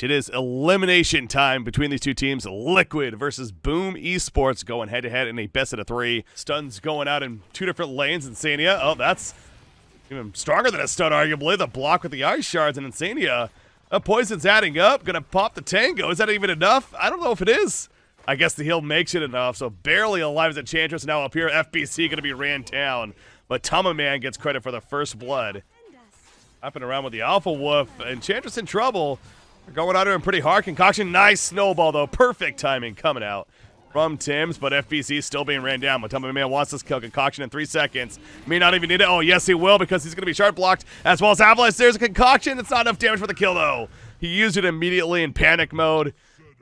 It is elimination time between these two teams. Liquid versus Boom Esports going head-to-head in a best-of-3. Stuns going out in two different lanes. Insania, oh, that's even stronger than a stun, arguably. The block with the ice shards, and Insania, poison's adding up. Gonna pop the tango. Is that even enough? I don't know if it is. I guess the heal makes it enough, so barely alive as Enchantress. Now up here, FBC gonna be ran down. But Tamaman gets credit for the first blood. Hopping around with the Alpha Wolf. Enchantress in trouble. They're going out to him pretty hard. Concoction, nice snowball though. Perfect timing coming out from Tim's, but FBC still being ran down. But Tamaman wants this kill. Concoction in 3 seconds. May not even need it. Oh, yes, he will, because he's gonna be shard blocked as well as Avalanche. There's a Concoction. It's not enough damage for the kill though. He used it immediately in panic mode.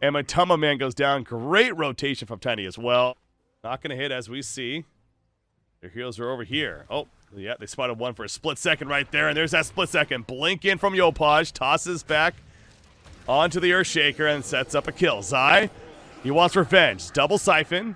And Matuma Man goes down. Great rotation from Tiny as well. Not going to hit as we see. Their heroes are over here. Oh, yeah, they spotted one for a split second right there. And there's that split second. Blink in from Yopaj. Tosses back onto the Earthshaker and sets up a kill. Zai, he wants revenge. Double Siphon.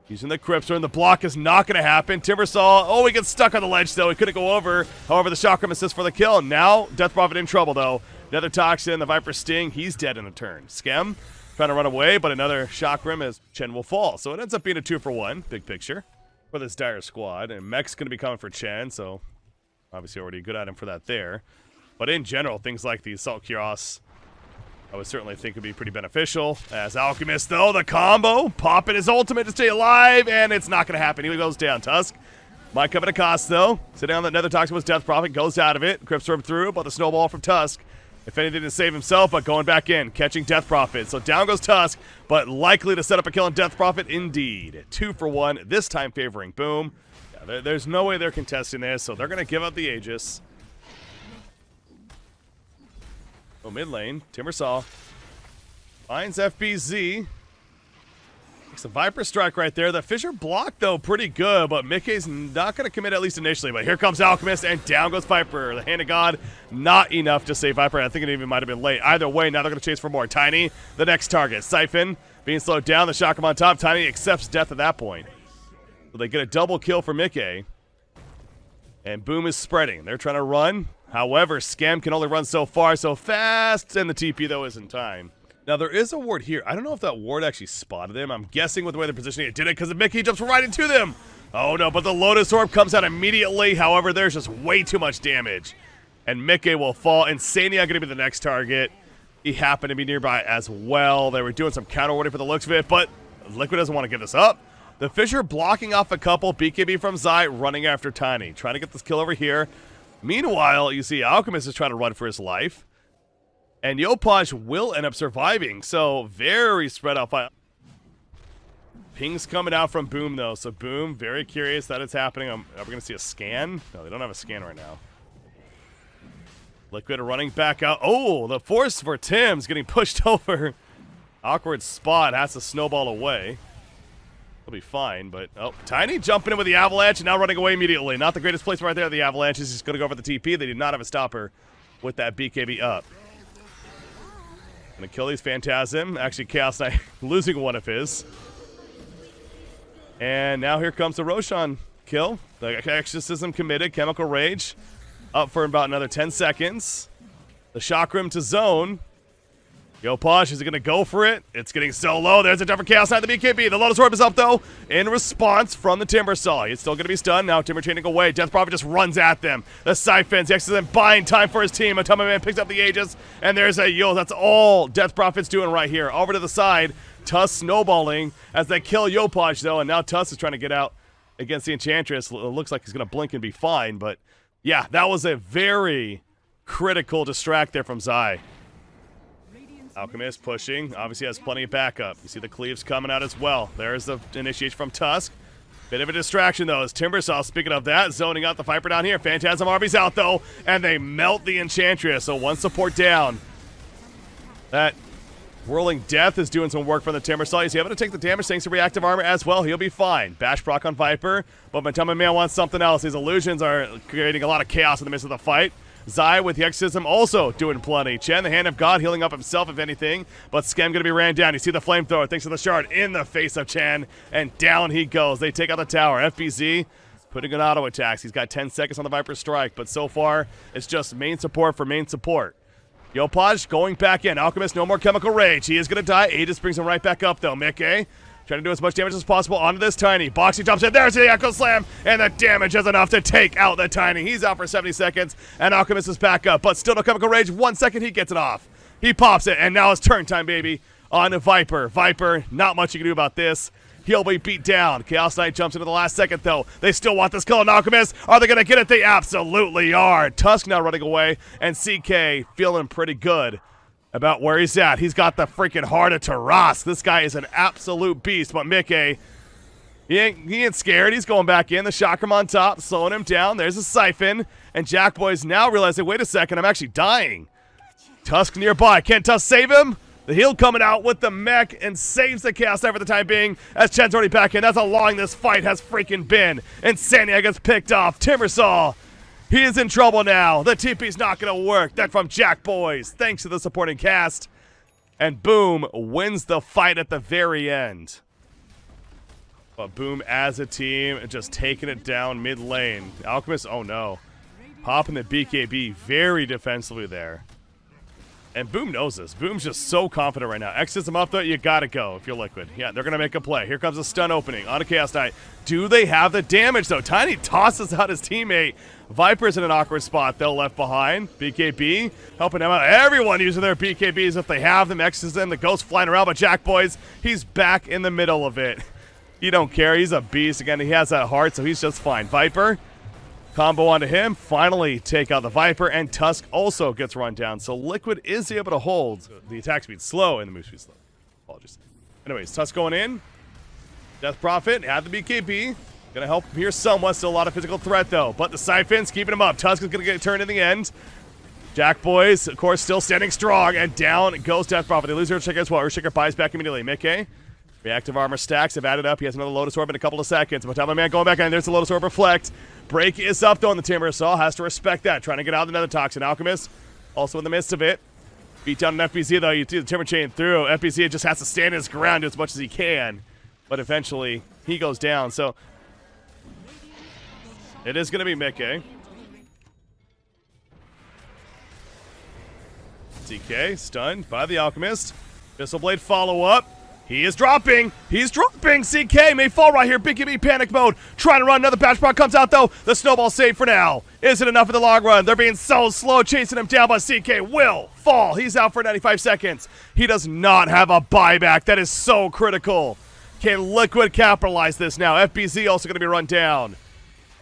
Using the Cryptor, and the block is not going to happen. Timbersaw, oh, he gets stuck on the ledge, though. He couldn't go over. However, the Chakram assists for the kill. And now, Death Prophet in trouble, though. Another Toxin, the Viper Sting, he's dead in a turn. Skem trying to run away, but another Chakram as Chen will fall. So it ends up being a 2-for-1, big picture, for this dire squad. And Mech's going to be coming for Chen, so obviously already a good item for that there. But in general, things like the Assault Cuirass, I would certainly think would be pretty beneficial. As Alchemist, though, the combo, popping his ultimate to stay alive, and it's not going to happen. He goes down. Tusk might come at a cost, though. Sitting on that Nether Toxin was Death Prophet, goes out of it. Cryptstorm through, but the snowball from Tusk. If anything to save himself, but going back in, catching Death Prophet. So down goes Tusk, but likely to set up a kill on Death Prophet indeed. 2-for-1, this time favoring Boom. Yeah, there's no way they're contesting this, so they're going to give up the Aegis. Oh, mid lane, Timbersaw finds FBZ. Makes a Viper Strike right there. The Fissure block, though, pretty good, but Mickey's not going to commit, at least initially. But here comes Alchemist, and down goes Viper. The Hand of God, not enough to save Viper. I think it even might have been late. Either way, now they're going to chase for more. Tiny, the next target. Siphon being slowed down. The Chakram on top. Tiny accepts death at that point. So they get a double kill for Mickey. And Boom is spreading. They're trying to run. However, Scam can only run so far, so fast, and the TP, though, is in time. Now, there is a ward here. I don't know if that ward actually spotted him. I'm guessing with the way they're positioning it did it because Mickey jumps right into them. Oh, no, but the Lotus Orb comes out immediately. However, there's just way too much damage. And Mickey will fall. Insania going to be the next target. He happened to be nearby as well. They were doing some counter warding for the looks of it, but Liquid doesn't want to give this up. The Fissure blocking off a couple. BKB from Zai running after Tiny. Trying to get this kill over here. Meanwhile, you see Alchemist is trying to run for his life. And Yopaj will end up surviving, so very spread out fight. Ping's coming out from Boom, though, so Boom, very curious that it's happening. Are we going to see a scan? No, they don't have a scan right now. Liquid running back out. Oh, the force for Tim's getting pushed over. Awkward spot, has to snowball away. He'll be fine, but oh, Tiny jumping in with the Avalanche and now running away immediately. Not the greatest place right there. The Avalanche is just going to go for the TP. They did not have a stopper with that BKB up. Gonna kill these Phantasm. Actually, Chaos Knight losing one of his. And now here comes the Roshan kill. The Exorcism committed. Chemical Rage up for about another 10 seconds. The Chakram to zone. Yopaj is going to go for it. It's getting so low. There's a different Chaos Knight, the BKB. The Lotus Orb is up, though, in response from the Timbersaw. He's still going to be stunned. Now Timber chaining away. Death Prophet just runs at them. The Siphons, the Exorcism buying time for his team. Matuma Man picks up the Aegis, and there's a Yule. That's all Death Prophet's doing right here. Over to the side, Tuss snowballing as they kill Yopaj, though, and now Tuss is trying to get out against the Enchantress. It looks like he's going to blink and be fine, but yeah, that was a very critical distract there from Zai. Alchemist pushing, obviously has plenty of backup. You see the cleaves coming out as well. There's the initiation from Tusk. Bit of a distraction, though, as Timbersaw, speaking of that, zoning out the Viper down here. Phantasm Arby's out, though, and they melt the Enchantress, so one support down. That Whirling Death is doing some work for the Timbersaw. He's able to take the damage thanks to reactive armor as well. He'll be fine. Bash proc on Viper, but Matuma Man wants something else. These illusions are creating a lot of chaos in the midst of the fight. Zai with the Exorcism also doing plenty. Chen, the Hand of God, healing up himself if anything, but Skem going to be ran down. You see the flamethrower thanks to the shard in the face of Chen, and down he goes. They take out the tower. FBZ putting in auto attacks. He's got 10 seconds on the Viper strike, but so far it's just main support for main support. Yopaj going back in. Alchemist, no more Chemical Rage. He is going to die. Aegis brings him right back up, though. Mickey trying to do as much damage as possible onto this Tiny. Boxy jumps in. There's the Echo Slam, and the damage is enough to take out the Tiny. He's out for 70 seconds, and Alchemist is back up, but still no Chemical Rage. 1 second, he gets it off. He pops it, and now it's turn time, baby, on Viper. Viper, not much you can do about this. He'll be beat down. Chaos Knight jumps into the last second, though. They still want this kill on Alchemist. Are they going to get it? They absolutely are. Tusk now running away, and CK feeling pretty good about where he's at. He's got the freaking heart of Tarask. This guy is an absolute beast, but Mickey, he ain't scared. He's going back in. The Chakram on top, slowing him down. There's a Siphon, and Jackboy's now realizing, wait a second, I'm actually dying. Tusk nearby. Can Tusk save him? The heal coming out with the mech and saves the Chaos Knight for the time being as Chen's already back in. That's how long this fight has freaking been. And Sania gets picked off. Timbersaw, he is in trouble now. The TP's not going to work. That from Jack Boys. Thanks to the supporting cast. And Boom wins the fight at the very end. But Boom as a team just taking it down mid lane. Alchemist, oh no. Popping the BKB very defensively there. And Boom knows this. Boom's just so confident right now. X's him up, though. You gotta go if you're Liquid. Yeah, they're gonna make a play. Here comes a stun opening on a Chaos Knight. Do they have the damage, though? Tiny tosses out his teammate. Viper's in an awkward spot, though, left behind. BKB helping him out. Everyone using their BKBs if they have them. X's them. The Ghost flying around, but Jack Boys, he's back in the middle of it. You don't care. He's a beast. Again, he has that heart, so he's just fine. Viper. Combo onto him, finally take out the Viper, and Tusk also gets run down. So Liquid is able to hold. The attack speed slow and the move speed slow. Apologies. Anyways, Tusk going in. Death Prophet had the BKB. Gonna help him here somewhat. Still a lot of physical threat though. But the Siphon's keeping him up. Tusk is gonna get turned in the end. Jack Boys, of course, still standing strong, and down goes Death Prophet. They lose Earthshaker as well. Earthshaker buys back immediately. Mickey. Reactive armor stacks have added up. He has another Lotus Orb in a couple of seconds. But my man going back in. There's the Lotus Orb reflect. Break is up though on the Timbersaw. Has to respect that. Trying to get out of the Nether Toxin. Alchemist also in the midst of it. Beat down an FBZ though. You see the Timber Chain through. FBZ just has to stand his ground as much as he can. But eventually he goes down. So it is going to be Mickey. CK stunned by the Alchemist. Pistol Blade follow up. He is dropping. He's dropping. CK may fall right here. BKB panic mode. Trying to run. Another batch proc comes out, though. The snowball saved for now. Isn't enough in the long run. They're being so slow chasing him down, but CK will fall. He's out for 95 seconds. He does not have a buyback. That is so critical. Can Liquid capitalize this now? FBZ also going to be run down.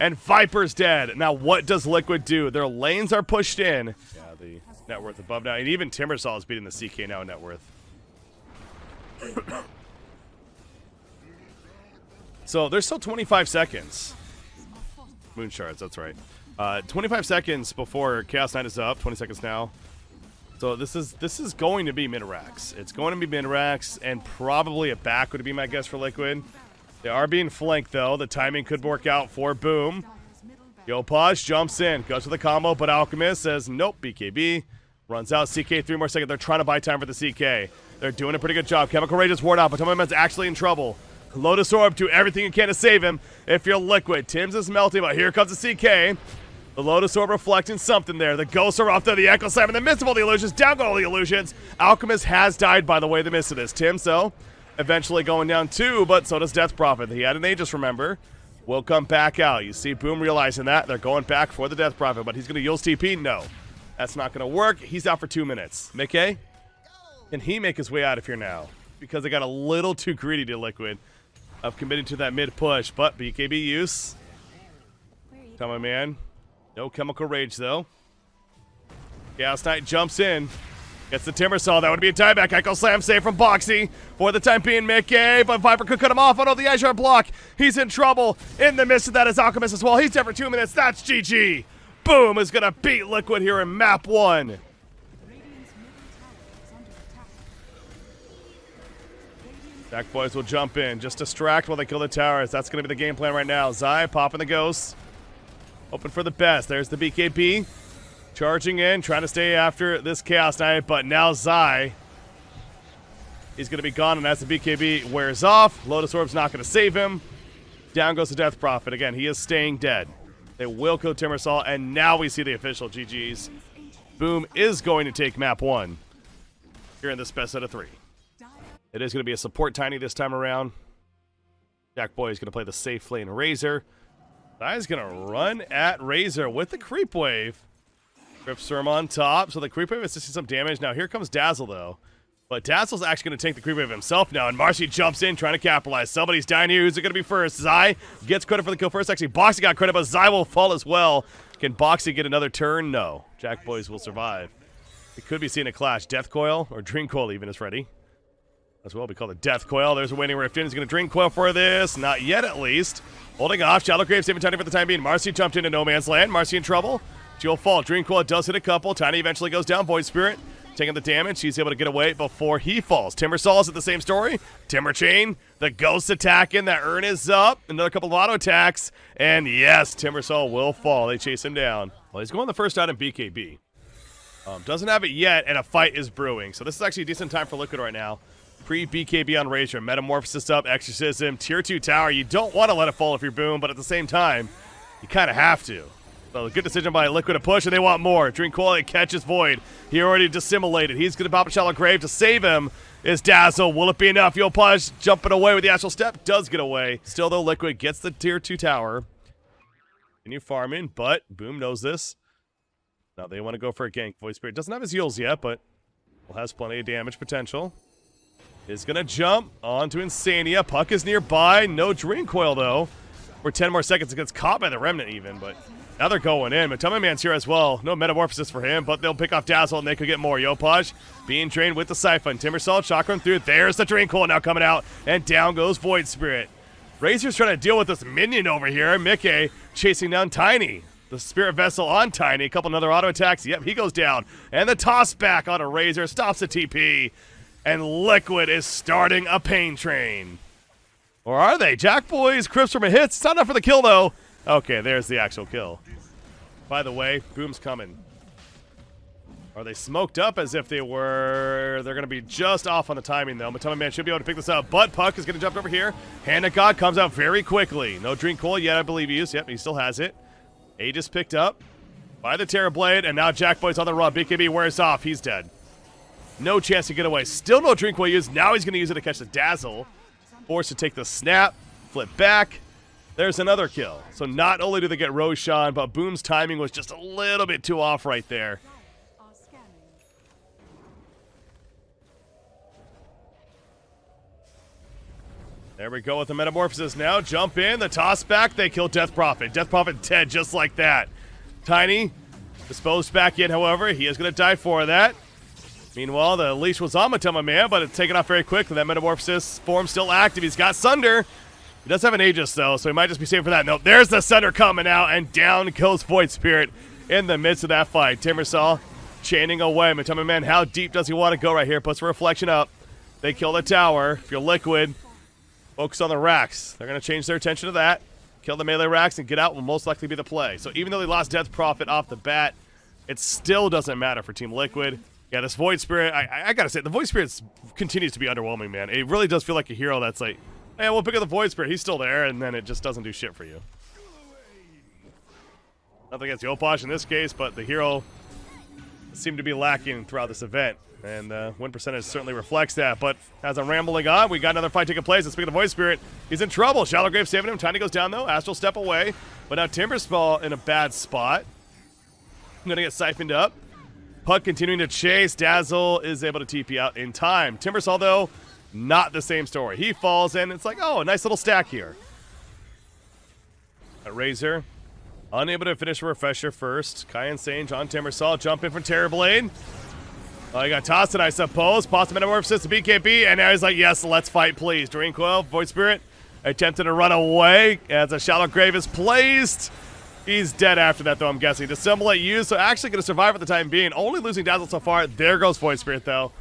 And Viper's dead. Now, what does Liquid do? Their lanes are pushed in. Yeah, the net worth above now. And even Timbersaw is beating the CK now in net worth. So there's still 25 seconds. Moon shards, that's right. 25 seconds before Chaos Knight is up. 20 seconds now. So this is going to be mid-racks. It's going to be mid-racks, and probably a back would be my guess for Liquid. They are being flanked though. The timing could work out for Boom. Yopaj jumps in, goes for the combo, but Alchemist says nope. BKB runs out. CK 3 more seconds. They're trying to buy time for the CK. They're doing a pretty good job. Chemical Rage is worn out, but Tomoman's actually in trouble. Lotus Orb, do everything you can to save him if you're Liquid. Tim's is melting, but here comes the CK. The Lotus Orb reflecting something there. The Ghosts are off there. The Echo Slam in the midst of all the illusions. Down go all the illusions. Alchemist has died, by the way, in the midst of this. Tim, so eventually going down too, but so does Death Prophet. He had an Aegis, remember. Will come back out. You see Boom realizing that. They're going back for the Death Prophet, but he's going to use TP? No. That's not going to work. He's out for 2 minutes. Mickey? Can he make his way out of here now? Because they got a little too greedy to Liquid of committing to that mid push. But BKB use. Tell my man. No Chemical Rage though. Chaos Knight jumps in. Gets the Timbersaw. That would be a tieback. Echo Slam save from Boxy. For the time being, Mickey. But Viper could cut him off. Oh no, the Azure block. He's in trouble. In the midst of that is Alchemist as well. He's dead for 2 minutes. That's GG. Boom is going to beat Liquid here in map 1. Jack Boys will jump in. Just distract while they kill the towers. That's going to be the game plan right now. Zai popping the Ghosts. Hoping for the best. There's the BKB. Charging in. Trying to stay after this Chaos Knight. But now Zai. He's going to be gone. And as the BKB wears off, Lotus Orb's not going to save him. Down goes the Death Prophet. Again, he is staying dead. They will kill Timbersaw. And now we see the official GG's. Boom is going to take map 1 here in this best out of 3. It is going to be a support Tiny this time around. Jackboy is going to play the safe lane Razor. Guy's going to run at Razor with the creep wave. Gripstorm on top, so the creep wave is just some damage. Now here comes Dazzle though. But Dazzle's actually going to take the creep wave himself now, and Marcy jumps in trying to capitalize. Somebody's dying here. Who's it going to be first? Zai gets credit for the kill first. Actually, Boxy got credit, but Zai will fall as well. Can Boxy get another turn? No. Jackboys will survive. We could be seeing a clash. Death Coil, or Dream Coil even, is ready. As well, we call it Death Coil. There's a Waning Rift in. He's going to Dream Coil for this. Not yet, at least. Holding off. Shallow Grave saving Tiny for the time being. Marcy jumped into no man's land. Marcy in trouble. She will fall. Dream Coil does hit a couple. Tiny eventually goes down. Void Spirit taking the damage. She's able to get away before he falls. Timbersaw is at the same story. Timber Chain. The Ghost attacking. That Urn is up. Another couple of auto attacks. And yes, Timbersaw will fall. They chase him down. Well, he's going the first out in BKB. Doesn't have it yet, and a fight is brewing. So this is actually a decent time for Liquid right now. Pre-BKB on Razor. Metamorphosis up. Exorcism. Tier 2 tower. You don't want to let it fall if you're Boom, but at the same time, you kind of have to. So a good decision by Liquid to push, and they want more. Dream Coil catches Void. He already dissimulated. He's going to pop a Shallow Grave to save him. Is Dazzle. Will it be enough? Yo Push jumping away with the Astral Step. Does get away. Still, though, Liquid gets the Tier 2 tower. Continue farming, but Boom knows this. Now they want to go for a gank. Void Spirit doesn't have his heals yet, but has plenty of damage potential. Is going to jump onto Insania. Puck is nearby. No Dream Coil, though. For 10 more seconds. It gets caught by the Remnant, even, but now they're going in. Matoma Man's here as well. No Metamorphosis for him, but they'll pick off Dazzle, and they could get more. Yopaj being drained with the Siphon. Timbersaw, Chakram through. There's the Dream Coil now coming out, and down goes Void Spirit. Razor's trying to deal with this minion over here. Mickey chasing down Tiny. The Spirit Vessel on Tiny. A couple other auto attacks. Yep, he goes down. And the toss back on a Razor stops the TP. And Liquid is starting a pain train. Or are they? Jackboys, Crips from a hits. It's not enough for the kill, though. Okay, there's the actual kill. By the way, Boom's coming. Are they smoked up as if they were? They're going to be just off on the timing, though. Matoma Man should be able to pick this up. But Puck is going to jump over here. Hand of God comes out very quickly. No Dream Coil yet, I believe he is. Yep, he still has it. Aegis picked up by the Terror Blade, and now Jackboy's on the run. BKB wears off. He's dead. No chance to get away. Still no Dream Coil used. Now he's going to use it to catch the Dazzle. Forced to take the snap. Flip back. There's another kill. So not only do they get Roshan, but Boom's timing was just a little bit too off right there. There we go with the Metamorphosis now. Jump in. The toss back. They kill Death Prophet. Death Prophet dead just like that. Tiny disposed back in, however. He is going to die for that. Meanwhile, the leash was on Matoma Man, but it's taken off very quickly. That Metamorphosis form still active. He's got Sunder. He does have an Aegis, though, so he might just be safe for that. Nope, there's the Sunder coming out, and down goes Void Spirit in the midst of that fight. Timbersaw chaining away. Matoma Man, how deep does he want to go right here? Puts the Reflection up. They kill the tower. If you're Liquid, focus on the racks. They're going to change their attention to that. Kill the melee racks and get out will most likely be the play. So even though they lost Death Prophet off the bat, it still doesn't matter for Team Liquid. Yeah, this Void Spirit, I gotta say, the Void Spirit continues to be underwhelming, man. It really does feel like a hero that's like, hey, we'll pick up the Void Spirit. He's still there, and then it just doesn't do shit for you. Nothing against Yopaj in this case, but the hero seemed to be lacking throughout this event. And win percentage certainly reflects that. But as I'm rambling on, we got another fight taking place. And speaking of Void Spirit, he's in trouble. Shallow Grave saving him. Tiny goes down, though. Astral Step away. But now Timbersaw in a bad spot. I'm going to get siphoned up. Puck continuing to chase. Dazzle is able to TP out in time. Timbersaw, though, not the same story. He falls, and it's like, oh, a nice little stack here. A Razor, unable to finish a Refresher first. Kai and Sange on Timbersaw. Jump in from Terror Blade. He got tossed it, I suppose. Post Metamorphosis to BKB, and now he's like, yes, let's fight, please. Dream Coil, Void Spirit, attempting to run away as a Shallow Grave is placed. He's dead after that, though, I'm guessing. Dissimulate used, so actually going to survive at the time being. Only losing Dazzle so far. There goes Void Spirit, though.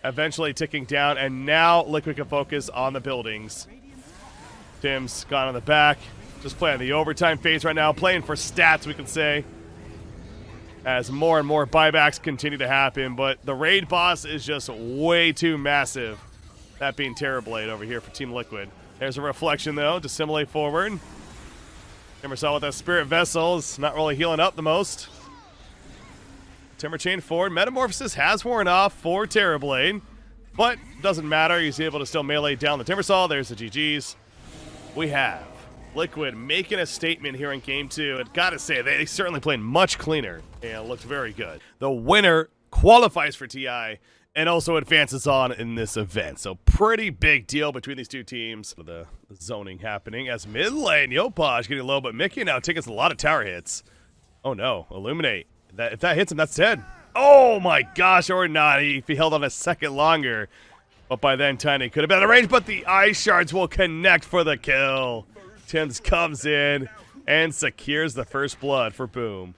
Eventually ticking down, and now Liquid can focus on the buildings. Tim's gone on the back. Just playing the overtime phase right now. Playing for stats, we can say. As more and more buybacks continue to happen. But the raid boss is just way too massive. That being Terrorblade over here for Team Liquid. There's a reflection, though. Dissimulate forward. Timbersaw with that Spirit Vessel is not really healing up the most. Timber Chain forward. Metamorphosis has worn off for Terrorblade, but doesn't matter. He's able to still melee down the Timbersaw. There's the GGs. We have Liquid making a statement here in Game 2. And gotta say, they certainly played much cleaner and looked very good. The winner qualifies for TI and also advances on in this event. So pretty big deal between these two teams. The zoning happening as mid lane, Yopaj getting low, but Mickey now takes a lot of tower hits. Oh no, Illuminate. If that hits him, that's dead. Oh my gosh, or not. If he held on a second longer. But by then, Tiny could have been out of range, but the Ice Shards will connect for the kill. Tim's comes in and secures the first blood for Boom.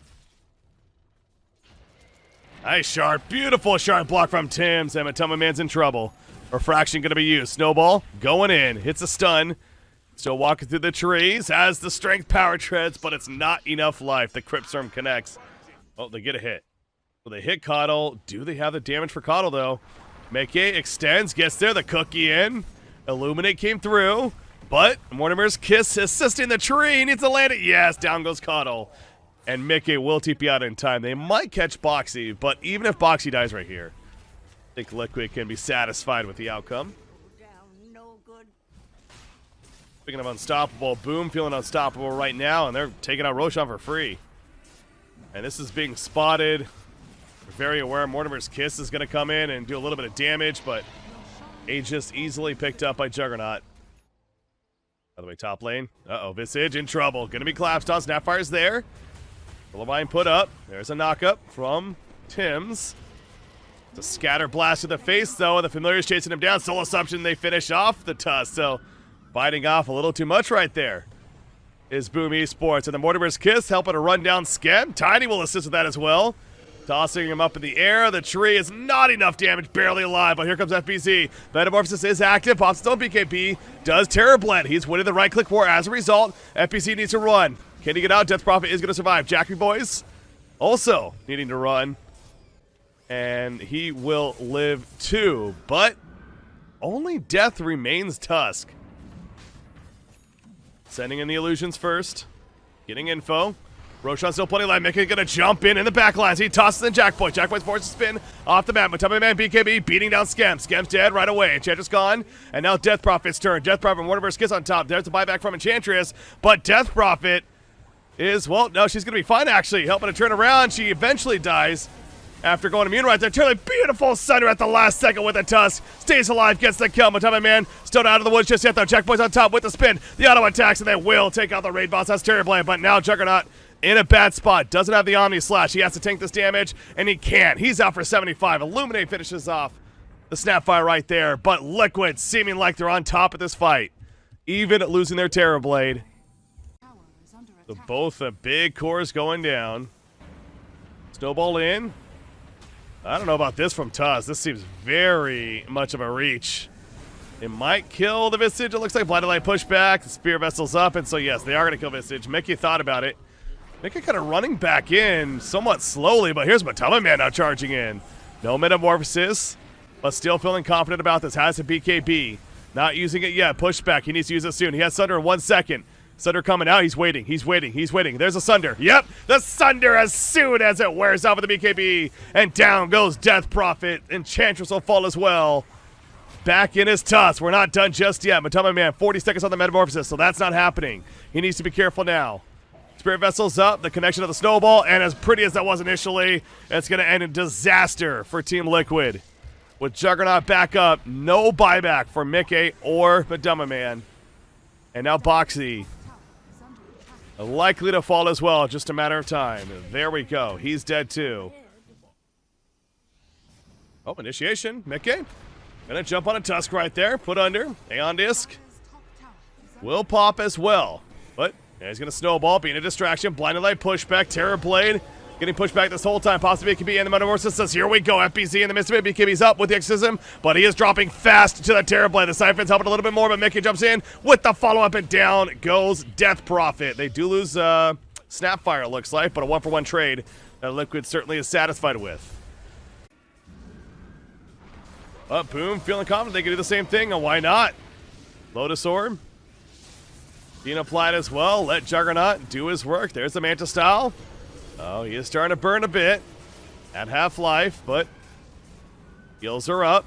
Nice shard, beautiful shard block from Tim's, and Matoma Man's in trouble. Refraction gonna be used. Snowball going in, hits a stun. Still walking through the trees, has the strength power treads, but it's not enough life. The Crypt Storm connects. Oh, they get a hit. Well, they hit Coddle. Do they have the damage for Coddle, though? Mickey extends, gets there, the cookie in. Illuminate came through, but Mortimer's Kiss assisting the tree. Needs to land it. Yes, down goes Coddle. And Mickey will TP out in time. They might catch Boxy, but even if Boxy dies right here, I think Liquid can be satisfied with the outcome. Speaking of unstoppable, Boom feeling unstoppable right now, and they're taking out Roshan for free. And this is being spotted. We're very aware Mortimer's Kiss is going to come in and do a little bit of damage, but Aegis easily picked up by Juggernaut. By the way, top lane. Uh-oh, Visage in trouble. Going to be collapsed on. Snapfire's there. Levine put up. There's a knockup from Tim's. It's a scatter blast to the face, though, and the Familiar's chasing him down. Soul Assumption, they finish off the Tusk, so biting off a little too much right there is Boom Esports. And the Mortimer's Kiss helping to run down Skem. Tiny will assist with that as well. Tossing him up in the air. The tree is not enough damage, barely alive, but here comes FBZ. Metamorphosis is active. Pops his own BKB. Does Terrorblade. He's winning the right-click war. As a result, FBZ needs to run. Can he get out? Death Prophet is going to survive. Jackie Boys also needing to run. And he will live too, but only death remains Tusk. Sending in the illusions first. Getting info. Roshan still plenty alive. Mickey gonna jump in the back lines. He tosses in Jackboy. Jackboy's forced to spin off the map. Matoma Man BKB beating down Skem. Skem's dead right away. Enchantress gone. And now Death Prophet's turn. Death Prophet and Warnerverse Kiss on top. There's the buyback from Enchantress. But Death Prophet is, well, no, she's gonna be fine actually. Helping to turn around. She eventually dies after going immune right there. Turning beautiful Sunder at the last second with a Tusk. Stays alive, gets the kill. Matoma Man still not out of the woods just yet though. Jackboy's on top with the spin. The auto attacks and they will take out the raid boss. That's Terrorblade. But now Juggernaut in a bad spot. Doesn't have the Omni Slash. He has to tank this damage, and he can't. He's out for 75. Illuminate finishes off the Snapfire right there, but Liquid seeming like they're on top of this fight, even losing their Terrorblade. So both the big cores going down. Snowball in. I don't know about this from Tuz. This seems very much of a reach. It might kill the Visage. It looks like Blinded Light pushback. The Spear Vessel's up, and so yes, they are going to kill Visage. Mickey thought about it. Mickey kind of running back in somewhat slowly, but here's Matoma Man now charging in. No Metamorphosis, but still feeling confident about this. Has a BKB. Not using it yet. Pushback. He needs to use it soon. He has Sunder in 1 second. Sunder coming out. He's waiting. He's waiting. He's waiting. There's a Sunder. Yep. The Sunder as soon as it wears off with the BKB. And down goes Death Prophet. Enchantress will fall as well. Back in his Tusk. We're not done just yet. Matoma Man, 40 seconds on the Metamorphosis, so that's not happening. He needs to be careful now. Spirit Vessel's up, the connection of the Snowball, and as pretty as that was initially, it's going to end in disaster for Team Liquid. With Juggernaut back up, no buyback for Mickey or Matoma Man. And now Boxy, likely to fall as well, just a matter of time. There we go, he's dead too. Oh, initiation, Mickey. Gonna jump on a Tusk right there, put under, Aeon Disc. Will pop as well, but yeah, he's going to snowball, being a distraction. Blinded Light pushback. Terrorblade getting pushed back this whole time. Possibly BKB and the Metamorphosis says, here we go. FBZ in the midst of it. BKB's up with the Exorcism, but he is dropping fast to the Terrorblade. The Siphon's helping a little bit more, but Mickey jumps in with the follow-up, and down goes Death Prophet. They do lose Snapfire, it looks like, but a 1-for-1 trade that Liquid certainly is satisfied with. Boom, feeling confident they can do the same thing, and why not? Lotus Orb being applied as well. Let Juggernaut do his work. There's the Manta Style. Oh, he is starting to burn a bit. at half life, but heals are up.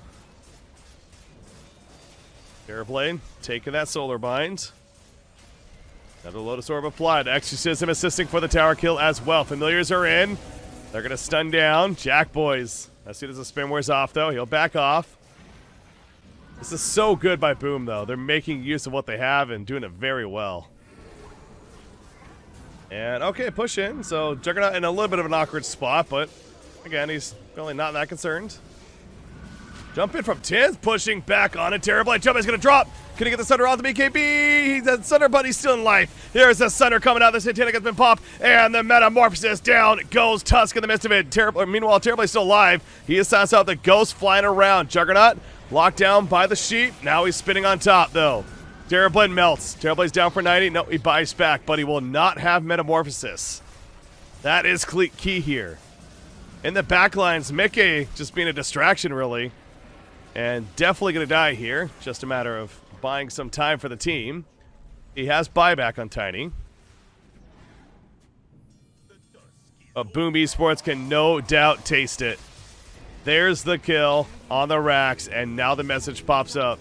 Terrorblade taking that solar bind. Another Lotus Orb applied. Exorcism assisting for the tower kill as well. Familiars are in. They're going to stun down. Jack Boys. As soon as the spin wears off, though, he'll back off. This is so good by Boom, though. They're making use of what they have and doing it very well. And, okay, push in. So, Juggernaut in a little bit of an awkward spot, but, again, he's really not that concerned. Jump in from Tiz, pushing back on it. Terrorblade jump is going to drop. Can he get the Sunder off the BKB? He's a Sunder, but he's still in life. Here's the Sunder coming out. The Satanic has been popped, and the Metamorphosis down goes Tusk in the midst of it. Meanwhile, Terrorblade's still alive. He assigns out the Ghost flying around. Juggernaut locked down by the sheep. Now he's spinning on top, though. Terrorblade melts. Terrorblade's down for 90. No, he buys back, but he will not have Metamorphosis. That is key here. In the backlines, Mickey just being a distraction, really. And definitely going to die here. Just a matter of buying some time for the team. He has buyback on Tiny. But Boom Esports can no doubt taste it. There's the kill on the racks, and now the message pops up.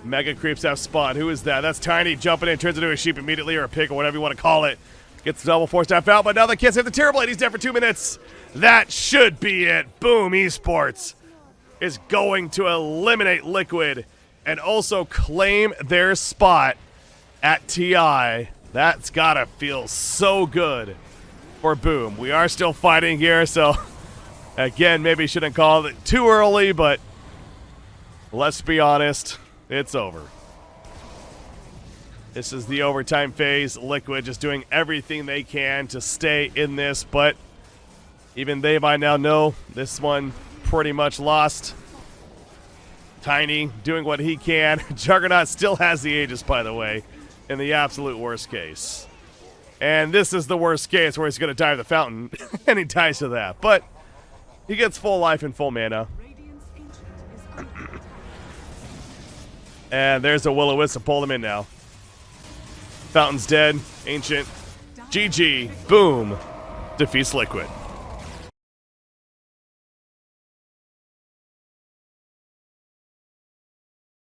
Mega Creeps have spawned. Who is that? That's Tiny jumping in, turns into a sheep immediately, or a pig, or whatever you want to call it. Gets the double force staff out, but now they can't save the Terrorblade. He's dead for 2 minutes. That should be it. Boom Esports is going to eliminate Liquid and also claim their spot at TI. That's gotta feel so good for Boom. We are still fighting here, so again, maybe shouldn't call it too early, but let's be honest, it's over. This is the overtime phase. Liquid just doing everything they can to stay in this, but even they by now know this one pretty much lost. Tiny doing what he can. Juggernaut still has the Aegis, by the way, in the absolute worst case. And this is the worst case where he's going to dive the fountain, and he dies to that. But he gets full life and full mana. And there's a Will-O-Wisp to pull them in now. Fountain's dead. Ancient. GG. Boom. Defeats Liquid.